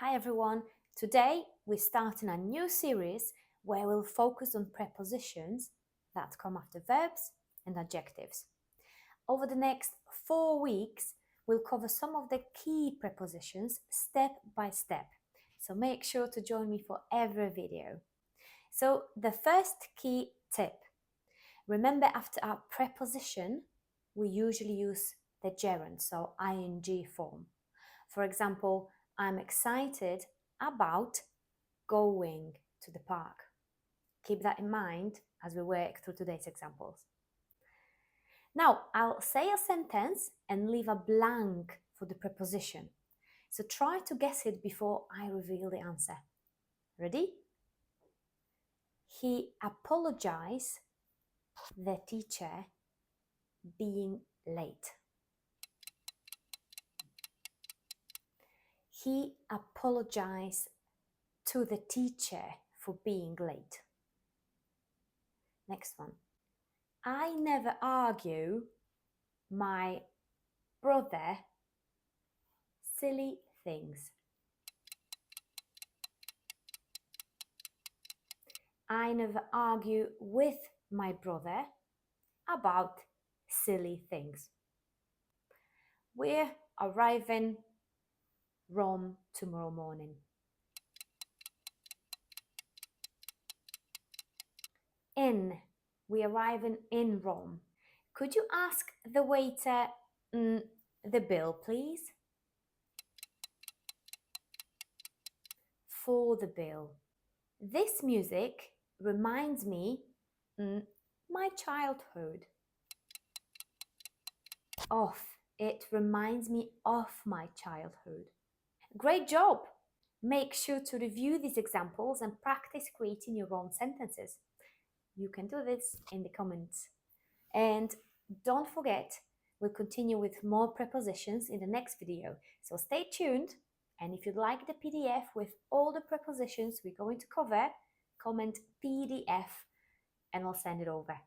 Hi everyone, today we're starting a new series where we'll focus on prepositions that come after verbs and adjectives. Over the next 4 weeks, we'll cover some of the key prepositions step by step, so make sure to join me for every video. So the first key tip, remember after our preposition, we usually use the gerund, so ing form. For example, I'm excited about going to the park. Keep that in mind as we work through today's examples. Now, I'll say a sentence and leave a blank for the preposition. So try to guess it before I reveal the answer. Ready? He apologized the teacher being late. He apologized to the teacher for being late. Next one. I never argue my brother silly things. I never argue with my brother about silly things. We're arriving Rome tomorrow morning. We're arriving in Rome. Could you ask the waiter the bill, please? For the bill. This music reminds me my childhood. It reminds me of my childhood. Great job! Make sure to review these examples and practice creating your own sentences. You can do this in the comments. And don't forget, we'll continue with more prepositions in the next video. So stay tuned. And if you'd like the PDF with all the prepositions we're going to cover, comment PDF and I'll send it over.